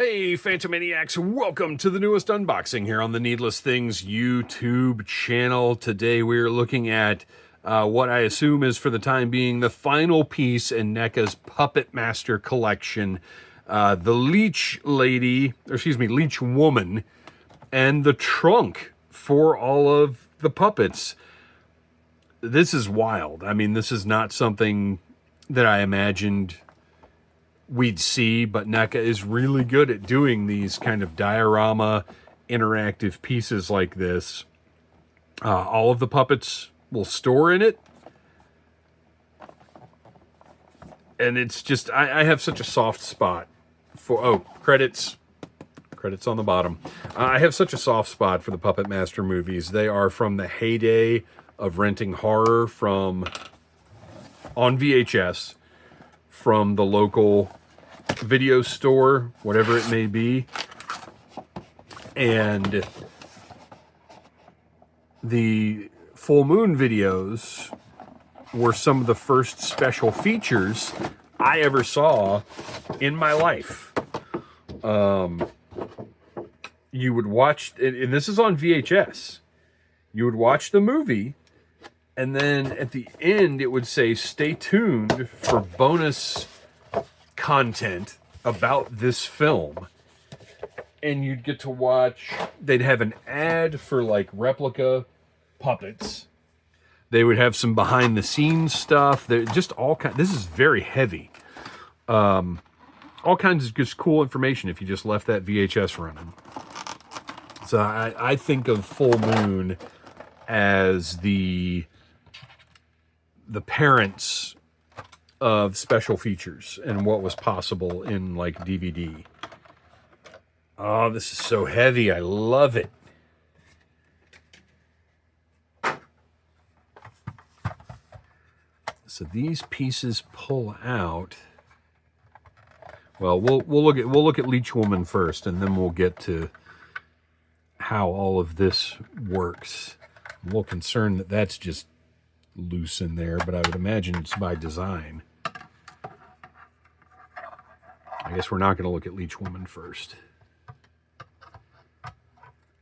Hey, Phantomaniacs, welcome to the newest unboxing here on the Needless Things YouTube channel. Today we're looking at what I assume is, for the time being, the final piece in NECA's Puppet Master collection. The Leech Leech Woman, and the trunk for all of the puppets. This is wild. I mean, this is not something that I imagined we'd see, but NECA is really good at doing these kind of diorama interactive pieces like this. All of the puppets will store in it, and it's just, I have such a soft spot for, credits on the bottom. I have such a soft spot for the Puppet Master movies. They are from the heyday of renting horror on VHS from the local video store, whatever it may be. And the full moon videos were some of the first special features I ever saw in my life. You would watch, and this is on VHS, you would watch the movie, and then at the end it would say, stay tuned for bonus content about this film. And you'd get to watch, they'd have an ad for like replica puppets. They would have some behind the scenes stuff. They're just all kinds. This is very heavy. All kinds of just cool information if you just left that VHS running. So I think of Full Moon as the parents of special features and what was possible in like DVD. Oh, this is so heavy. I love it. So these pieces pull out. Well, we'll look at Leech Woman first, and then we'll get to how all of this works. I'm a little concerned that that's just loose in there, but I would imagine it's by design. I guess we're not going to look at Leech Woman first.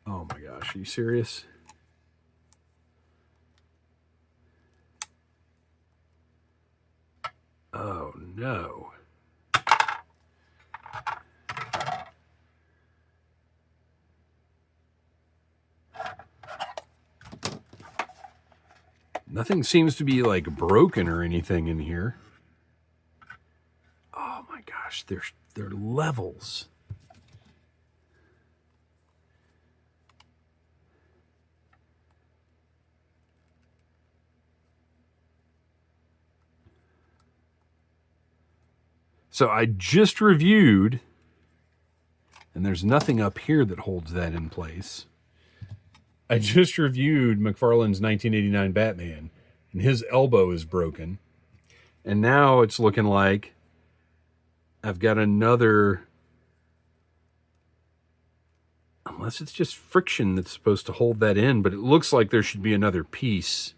Oh my gosh, are you serious? Oh no. Nothing seems to be like broken or anything in here. Oh my gosh, they're levels. So I just reviewed, and there's nothing up here that holds that in place. I just reviewed McFarlane's 1989 Batman, and his elbow is broken. And now it's looking like I've got another, unless it's just friction that's supposed to hold that in, but it looks like there should be another piece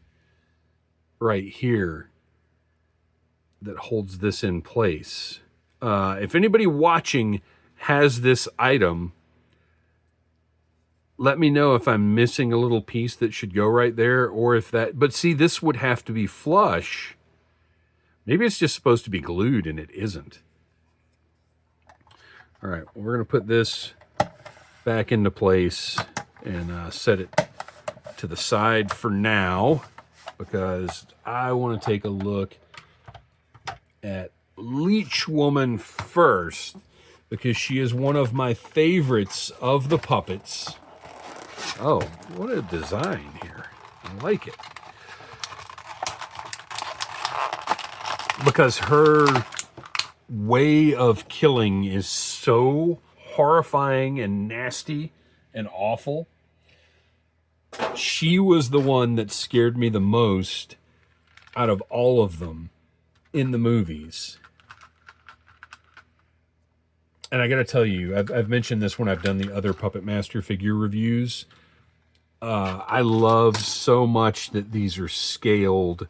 right here that holds this in place. If anybody watching has this item, let me know if I'm missing a little piece that should go right there, or if that, but see, this would have to be flush. Maybe it's just supposed to be glued and it isn't. All right, we're going to put this back into place and set it to the side for now, because I want to take a look at Leech Woman first, because she is one of my favorites of the puppets. Oh, what a design here. I like it. Because her way of killing is so horrifying and nasty and awful. She was the one that scared me the most out of all of them in the movies. And I got to tell you, I've mentioned this when I've done the other Puppet Master figure reviews. I love so much that these are scaled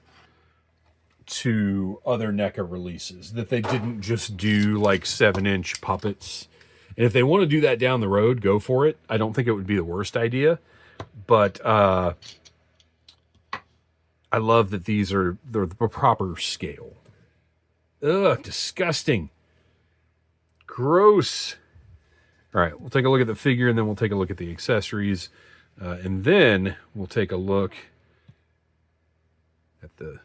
to other NECA releases, that they didn't just do like 7-inch puppets And if they want to do that down the road, go for it. I don't think it would be the worst idea. But I love that they're the proper scale. Ugh, disgusting. Gross. All right, we'll take a look at the figure, and then we'll take a look at the accessories. And then we'll take a look at the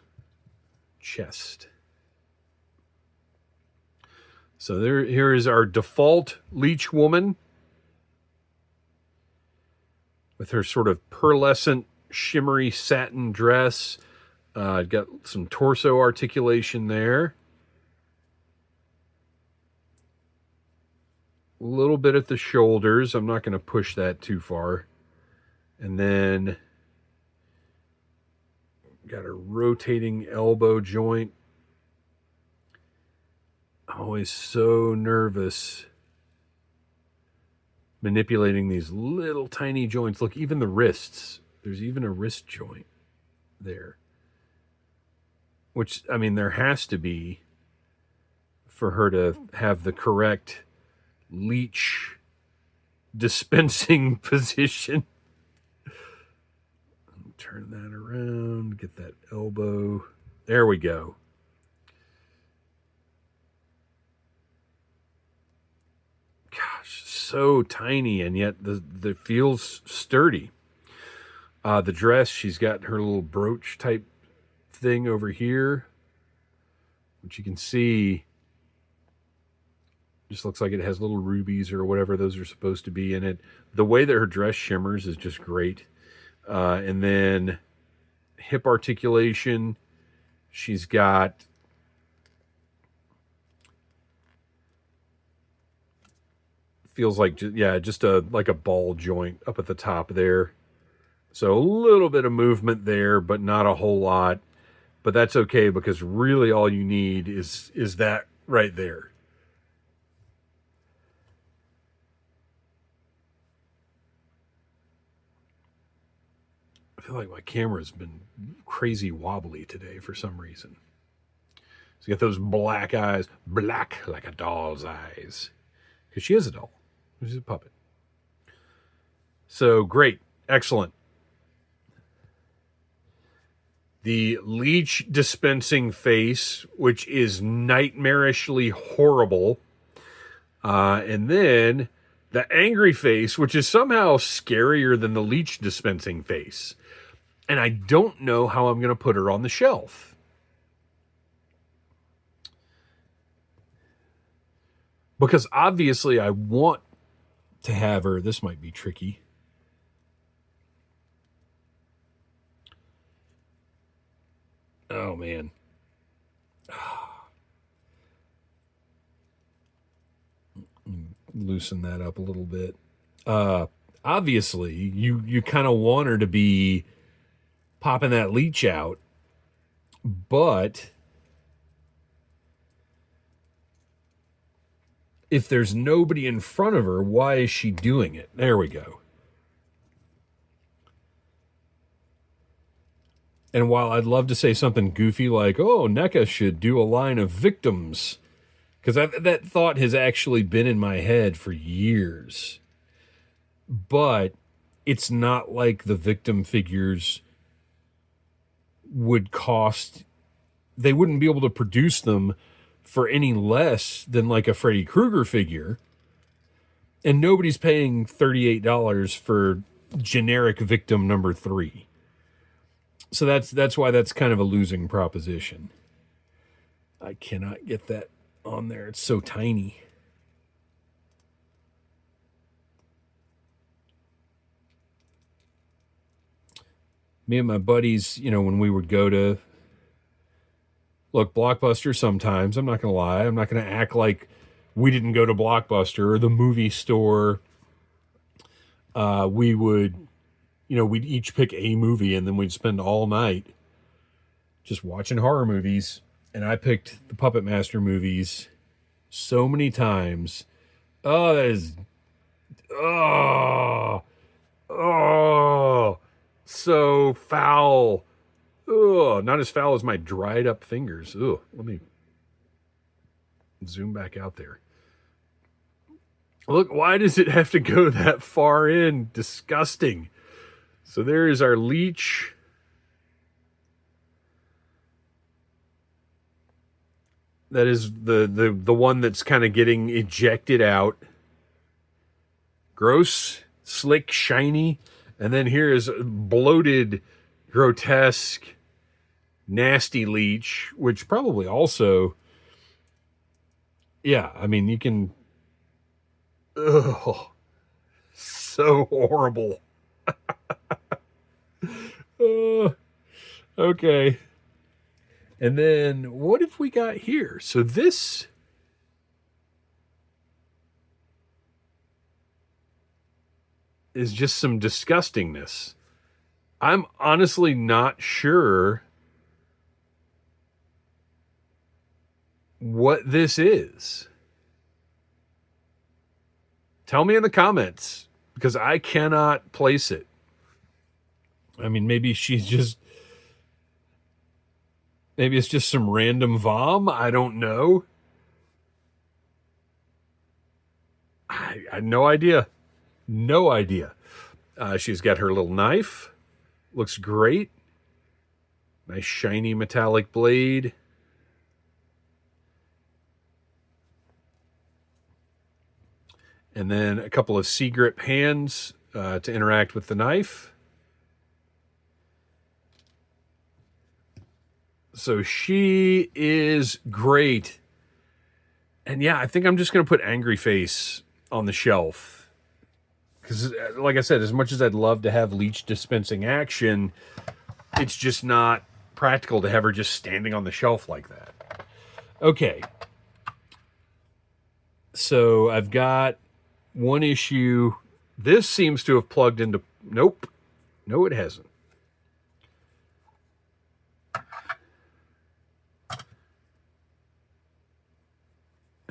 chest. So here is our default Leech Woman with her sort of pearlescent, shimmery satin dress. Got some torso articulation there. A little bit at the shoulders. I'm not going to push that too far. And then got a rotating elbow joint. Always so nervous manipulating these little tiny joints. Look, even the wrists. There's even a wrist joint there. Which, I mean, there has to be for her to have the correct leech dispensing position. Turn that around, get that elbow. There we go. Gosh, so tiny, and yet the feels sturdy. The dress, she's got her little brooch type thing over here, which you can see just looks like it has little rubies or whatever those are supposed to be in it. The way that her dress shimmers is just great. And then hip articulation, she's got feels like just like a ball joint up at the top there. So a little bit of movement there, but not a whole lot. But that's okay, because really all you need is that right there. I feel like my camera's been crazy wobbly today for some reason. So you got those black eyes, black like a doll's eyes. Because she is a doll. She's a puppet. So great. Excellent. The leech dispensing face, which is nightmarishly horrible. And then the angry face, which is somehow scarier than the leech dispensing face. And I don't know how I'm going to put her on the shelf. Because obviously I want to have her. This might be tricky. Oh, man. Loosen that up a little bit. Obviously, you kind of want her to be popping that leech out, but if there's nobody in front of her, why is she doing it? There we go. And while I'd love to say something goofy like, oh, NECA should do a line of victims, because that thought has actually been in my head for years. But it's not like the victim figures would cost, they wouldn't be able to produce them for any less than like a Freddy Krueger figure. And nobody's paying $38 for generic victim number 3. So that's why that's kind of a losing proposition. I cannot get that on there. It's so tiny. Me and my buddies, when we would go to Blockbuster sometimes, I'm not going to lie. I'm not going to act like we didn't go to Blockbuster or the movie store. We would, we'd each pick a movie, and then we'd spend all night just watching horror movies. And I picked the Puppet Master movies so many times. Oh, that is... Oh, so foul. Ugh, not as foul as my dried up fingers. Ugh, let me zoom back out there. Look, why does it have to go that far in? Disgusting. So there is our leech. That is the one that's kind of getting ejected out. Gross, slick, shiny. And then here is bloated, grotesque, nasty leech, which probably also, yeah, I mean, you can, ugh, so horrible. Okay. And then what have we got here? So this is just some disgustingness. I'm honestly not sure what this is. Tell me in the comments, because I cannot place it. I mean, maybe it's just some random vom. I don't know. I had no idea. No idea. She's got her little knife. Looks great. Nice shiny metallic blade. And then a couple of C-grip hands to interact with the knife. So she is great. And yeah, I think I'm just going to put Angry Face on the shelf. Because, like I said, as much as I'd love to have leech dispensing action, it's just not practical to have her just standing on the shelf like that. Okay. So I've got one issue. This seems to have plugged into... Nope. No, it hasn't.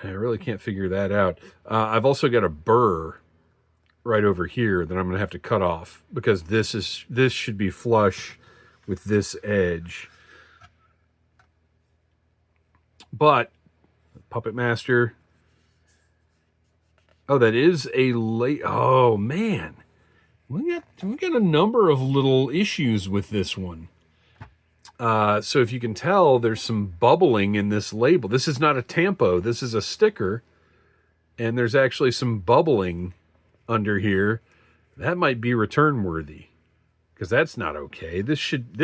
I really can't figure that out. I've also got a burr right over here that I'm going to have to cut off because this should be flush with this edge. But Puppet Master. Oh, that is a late. Oh man, we got a number of little issues with this one. So if you can tell, there's some bubbling in this label. This is not a tampo. This is a sticker. And there's actually some bubbling under here. That might be return worthy. Because that's not okay.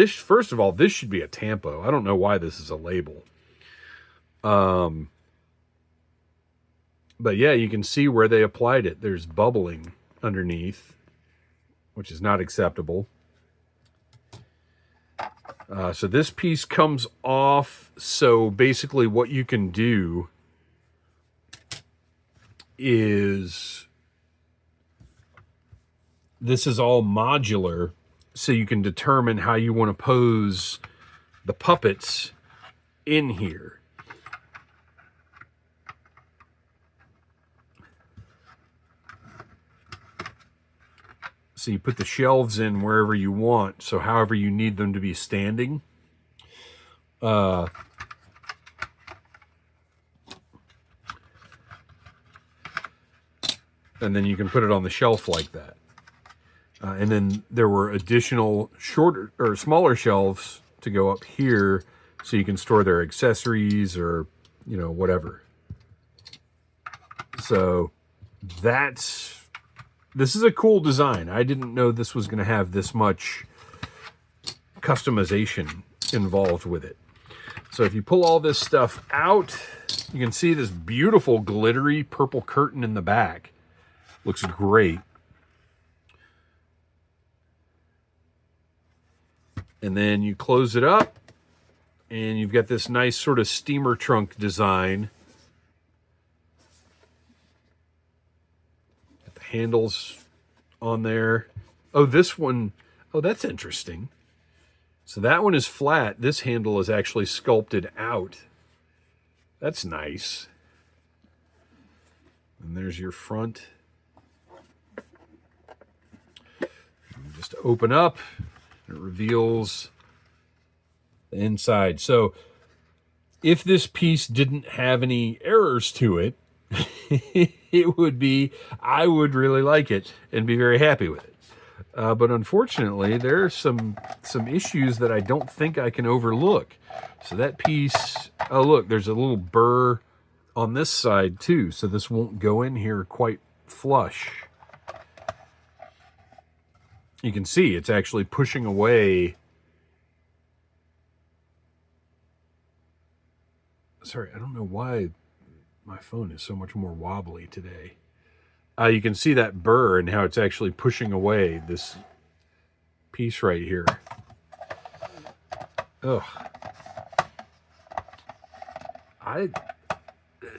First of all, this should be a tampo. I don't know why this is a label. But yeah, you can see where they applied it. There's bubbling underneath, which is not acceptable. So this piece comes off. So basically what you can do is, this is all modular, so you can determine how you want to pose the puppets in here. So you put the shelves in wherever you want, so however you need them to be standing. And then you can put it on the shelf like that. And then there were additional shorter or smaller shelves to go up here so you can store their accessories or, you know, whatever. So this is a cool design. I didn't know this was going to have this much customization involved with it. So if you pull all this stuff out, you can see this beautiful glittery purple curtain in the back. Looks great. And then you close it up, and you've got this nice sort of steamer trunk design. Got the handles on there. Oh, this one, oh, that's interesting. So that one is flat. This handle is actually sculpted out. That's nice. And there's your front. And just open up. It reveals the inside. So if this piece didn't have any errors to it, it would be, I would really like it and be very happy with it. But unfortunately, there are some issues that I don't think I can overlook. So that piece, oh look, there's a little burr on this side too, so this won't go in here quite flush. You can see it's actually pushing away. Sorry, I don't know why my phone is so much more wobbly today. You can see that burr and how it's actually pushing away this piece right here. Ugh.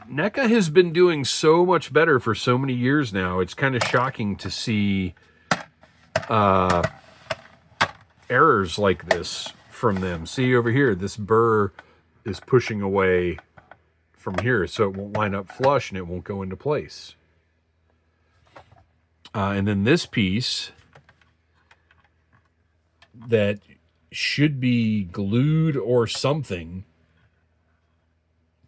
NECA has been doing so much better for so many years now. It's kind of shocking to see errors like this from them. See over here, this burr is pushing away from here, so it won't line up flush and it won't go into place. And then this piece that should be glued or something.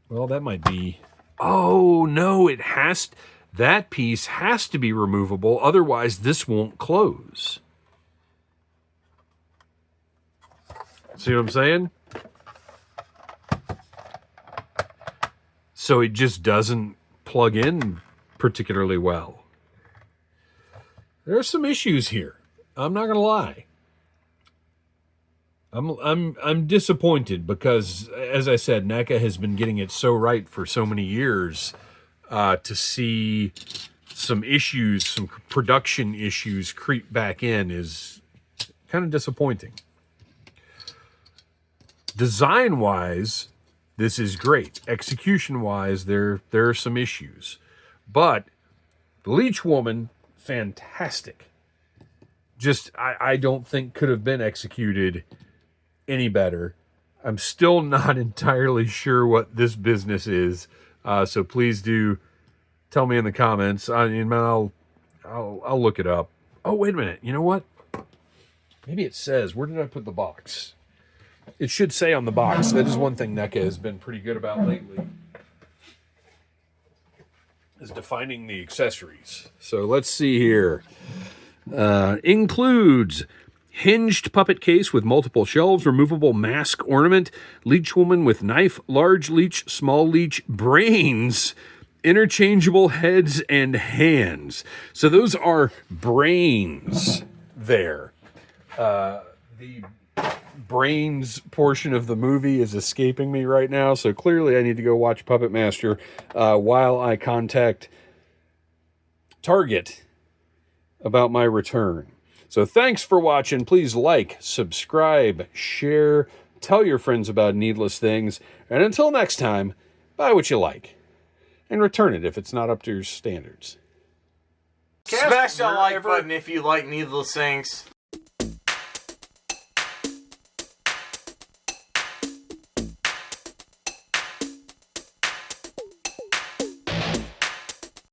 Well, that might be... Oh, no, it has... That piece has to be removable, otherwise this won't close. See what I'm saying? So it just doesn't plug in particularly well. There are some issues here. I'm not gonna lie. I'm disappointed because, as I said, NECA has been getting it so right for so many years. To see some issues, some production issues creep back in is kind of disappointing. Design-wise, this is great. Execution-wise, there are some issues. But the Leech Woman, fantastic. Just, I don't think could have been executed any better. I'm still not entirely sure what this business is. So please do tell me in the comments. I'll look it up. Oh, wait a minute. You know what? Maybe it says, where did I put the box? It should say on the box. That is one thing NECA has been pretty good about lately, is defining the accessories. So let's see here. Includes hinged puppet case with multiple shelves, removable mask ornament, Leech Woman with knife, large leech, small leech, brains, interchangeable heads and hands. So those are brains there. The brains portion of the movie is escaping me right now, so clearly I need to go watch Puppet Master while I contact Target about my return. So thanks for watching. Please like, subscribe, share, tell your friends about Needless Things, and until next time, buy what you like and return it if it's not up to your standards. Smash that like button if you like Needless Things.